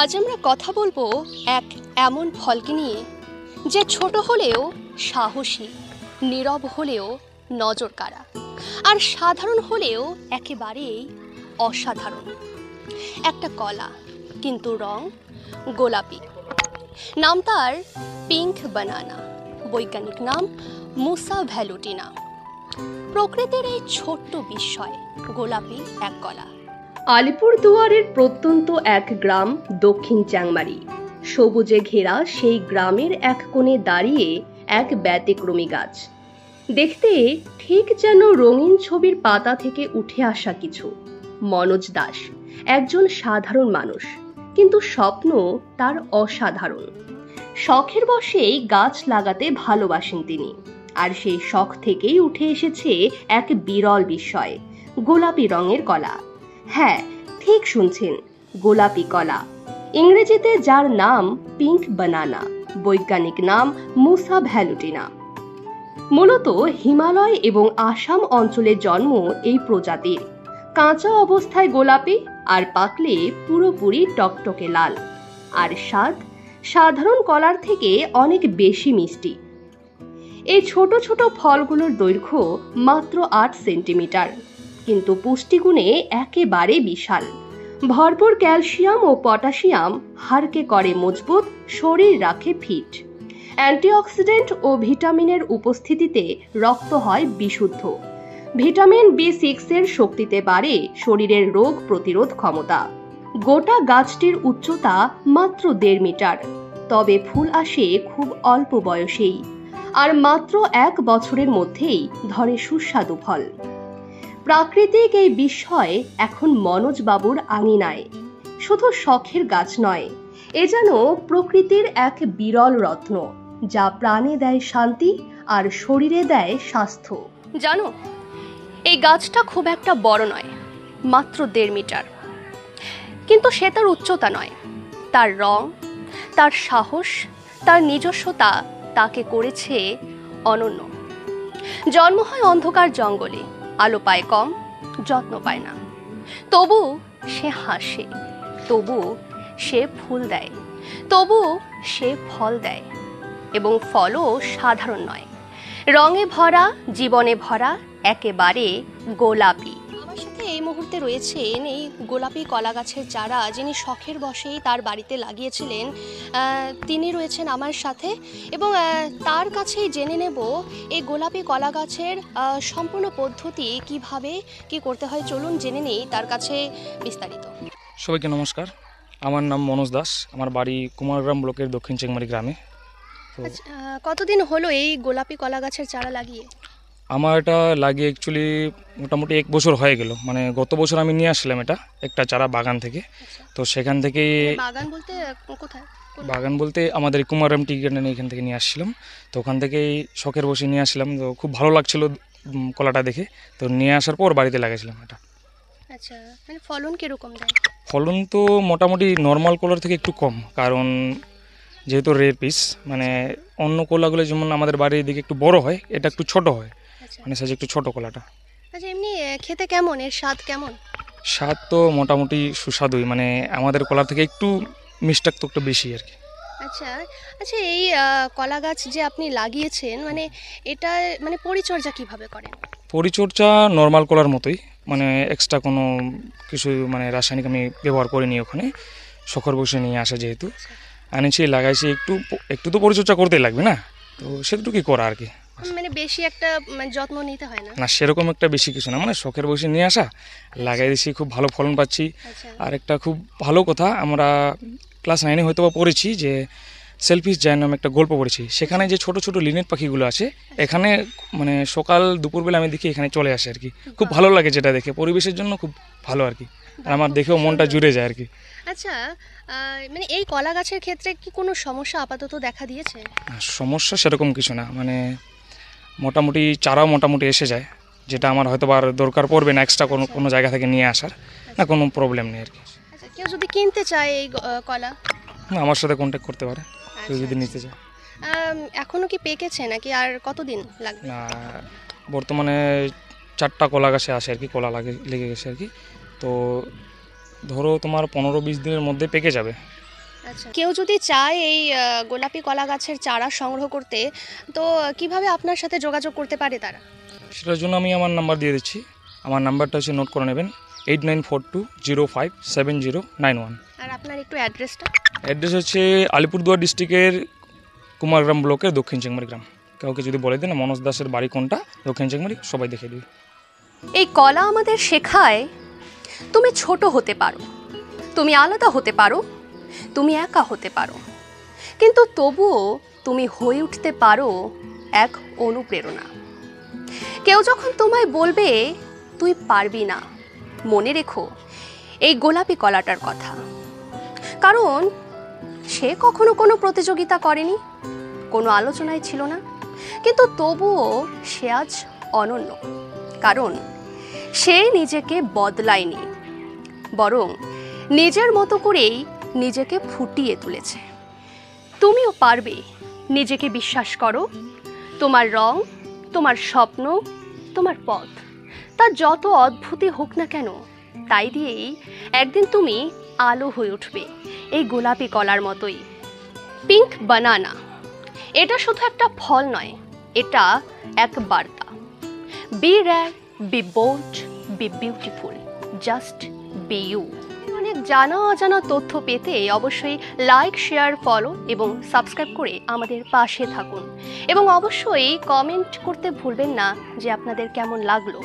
আজ আমরা কথা বলবো এক এমন ফলকে নিয়ে যে ছোট হলেও সাহসী, নীরব হলেও নজর কাড়া, আর সাধারণ হলেও একেবারেই অসাধারণ। একটা কলা, কিন্তু রং গোলাপি। নাম তার পিঙ্ক বানানা, বৈজ্ঞানিক নাম মুসা ভ্যালুটিনা। প্রকৃতির এই ছোট্ট বিস্ময় গোলাপি এক কলা। আলিপুরদুয়ারের প্রত্যন্ত এক গ্রাম দক্ষিণ চ্যাংমারি। সবুজে ঘেরা সেই গ্রামের এক কোণে দাঁড়িয়ে এক ব্যতিক্রমী গাছ। দেখতে ঠিক যেন রঙিন ছবির পাতা থেকে উঠে আসা কিছু। মনোজ দাস একজন সাধারণ মানুষ, কিন্তু স্বপ্ন তার অসাধারণ। শখের বশেই গাছ লাগাতে ভালোবাসেন তিনি, আর সেই শখ থেকেই উঠে এসেছে এক বিরল বিস্ময়, গোলাপি রঙের কলা। হ্যাঁ, ঠিক শুনছেন, গোলাপি কলা। ইংরেজিতে যার নাম পিঙ্ক বানানা, বৈজ্ঞানিক নাম মুসা ভ্যালুটিনা। মূলত হিমালয় এবং আসাম অঞ্চলে জন্ম এই প্রজাতির। কাঁচা অবস্থায় গোলাপি, আর পাকলে পুরোপুরি টকটকে লাল। আর স্বাদ সাধারণ কলার থেকে অনেক বেশি মিষ্টি। এই ছোট ছোট ফলগুলোর দৈর্ঘ্য মাত্র 8 সেন্টিমিটার, কিন্তু পুষ্টিগুণে একেবারে বিশাল। ভরপুর ক্যালসিয়াম ও পটাশিয়াম হাড়কে করে মজবুত, শরীর রাখে ফিট। অ্যান্টিঅক্সিডেন্ট ও ভিটামিনের উপস্থিতিতে রক্ত হয় বিশুদ্ধ। ভিটামিন B6 এর শক্তিতে বাড়ে শরীরের রোগ প্রতিরোধ ক্ষমতা। গোটা গাছটির উচ্চতা মাত্র 1.5 মিটার, তবে ফুল আসে খুব অল্প বয়সেই, আর মাত্র 1 বছরের মধ্যেই ধরে সুস্বাদু ফল। প্রাকৃতিক এই বিস্ময় এখন মনোজ বাবুর আঙিনায়। শুধু শখের গাছ নয়, এ যেন প্রকৃতির এক বিরল রত্ন, যা প্রাণে দেয় শান্তি আর শরীরে দেয় স্বাস্থ্য। জানো, এই গাছটা খুব একটা বড় নয়, মাত্র 1.5 মিটার। কিন্তু সে তার উচ্চতা নয়, তার রং, তার সাহস, তার নিজস্বতা তাকে করেছে অনন্য। জন্ম হয় অন্ধকার জঙ্গলে, আলো পায় কম, যত্ন পায় না। তবু সে হাসে, তবু সে ফুল দেয়, তবু সে ফল দেয়। এবং ফলও সাধারণ নয়, রঙে ভরা, জীবনে ভরা, একেবারে গোলাপি। আমার সাথে এই মুহূর্তে রয়েছেন এই গোলাপি কলা গাছের চারা, যিনি শখের বশেই তার বাড়িতে লাগিয়েছিলেন। তিনি রয়েছেন আমার সাথে, এবং তার কাছেই জেনে নেব এই গোলাপি কলা গাছের সম্পূর্ণ পদ্ধতি কিভাবে কি করতে হয়। চলুন জেনে নেই তার কাছে বিস্তারিত। সবাইকে নমস্কার, আমার নাম মনোজ দাস। আমার বাড়ি কুমারগ্রাম ব্লকের দক্ষিণ চেংমারি গ্রামে। কতদিন হলো এই গোলাপি কলা গাছের চারা লাগিয়ে? আমার এটা লাগিয়ে অ্যাকচুয়ালি মোটামুটি 1 বছর হয়ে গেল। মানে গত বছর আমি নিয়ে আসলাম এটা একটা চারা বাগান থেকে। তো সেখান থেকে বাগান বলতে কোথায়? বাগান বলতে আমাদের কুমারগ্রাম টি গার্ডেন, এখান থেকে নিয়ে আসছিলাম। তো ওখান থেকেই শখের বসে নিয়ে আসলাম। তো খুব ভালো লাগছিল কলাটা দেখে, তো নিয়ে আসার পর বাড়িতে লাগাইছিলাম এটা। আচ্ছা, মানে ফলন কিরকম দেয়? ফলন তো মোটামুটি নর্মাল কলার থেকে একটু কম, কারণ যেহেতু রেড পিস, মানে অন্য কলাগুলো যেমন আমাদের বাড়ির দিকে একটু বড় হয়, এটা একটু ছোট হয়, মানে সাইজ একটু ছোট কলাটা। আচ্ছা, এমনি খেতে কেমন, এর স্বাদ কেমন? স্বাদ তো মোটামুটি সুস্বাদুই, মানে আমাদের কলা থেকে একটু মিষ্টাক তো একটু বেশি আর কি। আচ্ছা আচ্ছা, এই কলা গাছ যে আপনি লাগিয়েছেন, মানে এটা মানে পরিচর্যা কিভাবে করেন? পরিচর্যা নর্মাল কলার মতোই, মানে এক্সট্রা কোনো কিছু মানে রাসায়নিক আমি ব্যবহার করিনি। ওখানে শখের বসে নিয়ে আসা যেহেতু আনিছি, লাগাইছি, একটু একটু তো পরিচর্যা করতেই লাগবে না, তো সেটুকুই করা আর কি। মানে বেশি একটা যত্ন নিতে হয় না? না, সেরকম একটা বেশি কিছু না, মানে শখের বসে নিয়ে আসা, লাগাই দিয়েছি, খুব ভালো ফলন পাচ্ছি। আর একটা খুব ভালো কথা, আমরা ক্লাস 9-এ হয়তো বা পড়েছি যে সেলফিশ জায়ান্ট নামে একটা গল্প পড়েছি। সেখানে যে ছোট ছোট লিনেট পাখিগুলো আছে, এখানে মানে সকাল দুপুরবেলা আমি দেখি এখানে চলে আসে আর কি। খুব ভালো লাগে যেটা দেখে, পরিবেশের জন্য খুব ভালো আর কি। আর আমার দেখেও মনটা জুড়ে যায় আর কি। আচ্ছা, মানে এই কলা গাছের ক্ষেত্রে কি কোনো সমস্যা আপাতত দেখা দিয়েছে? সমস্যা সেরকম কিছু না, মানে মোটামুটি চারাও মোটামুটি এসে যায়, যেটা আমার হয়তো আর দরকার পড়বে না এক্সট্রা কোনো জায়গা থেকে নিয়ে আসার, না কোনো প্রবলেম নেই আর কি। আচ্ছা, কেউ যদি কিনতে চায় এই কলা, আমার সাথে কন্ট্যাক্ট করতে পারে কেউ যদি নিতে চায়। এখনো কি পেকেছে নাকি আর কতদিন লাগবে? না, বর্তমানে 4টা কলা গাছে আসে আর কি, কলা লেগে গেছে আর কি। তো ধরো তোমার 15-20 দিনের মধ্যে পেকে যাবে। আচ্ছা, কেউ যদি চায় এই গোলাপি কলা গাছের চারা সংগ্রহ করতে, তো কিভাবে আপনার সাথে যোগাযোগ করতে পারে তারা? সেটার জন্য আমি আমার নাম্বার দিয়ে দিচ্ছি। আমার নাম্বারটা হচ্ছে নোট করে নেবেন, 8942057091। আর আপনার একটু অ্যাড্রেসটা? অ্যাড্রেস হচ্ছে আলিপুরদুয়ার ডিস্ট্রিক্টের কুমারগ্রাম ব্লকের দক্ষিণ চেংমারি গ্রাম। কাউকে যদি বলে দেন মনোজ দাসের বাড়ি কোনটা, দক্ষিণ চেংমারি, সবাই দেখে দিবে। এই কলা আমাদের শেখায় তুমি ছোট হতে পারো, তুমি আলাদা হতে পারো, তুমি একা হতে পারো, কিন্তু তবুও তুমি হয়ে উঠতে পারো এক অনুপ্রেরণা। কেউ যখন তোমায় বলবে তুই পারবি না, মনে রেখো এই গোলাপি কলাটার কথা। কারণ সে কখনো কোনো প্রতিযোগিতা করেনি, কোনো আলোচনায় ছিল না, কিন্তু তবুও সে আজ অনন্য। কারণ সে নিজেকে বদলায়নি, বরং নিজের মতো করেই নিজেকে ফুটিয়ে তুলেছে। তুমিও পারবে, নিজেকে বিশ্বাস করো। তোমার রং, তোমার স্বপ্ন, তোমার পথ, তা যত অদ্ভুতই হোক না কেন, তাই দিয়েই একদিন তুমি আলো হয়ে উঠবে, এই গোলাপি কলার মতোই। পিঙ্ক বানানা এটা শুধু একটা ফল নয়, এটা এক বার্তা। Be rare, be bold, be beautiful, just be you. অনেক জানা অজানা তথ্য পেতে অবশ্যই লাইক, শেয়ার, ফলো এবং সাবস্ক্রাইব করে আমাদের পাশে থাকুন। এবং অবশ্যই কমেন্ট করতে ভুলবেন না যে আপনাদের কেমন লাগলো।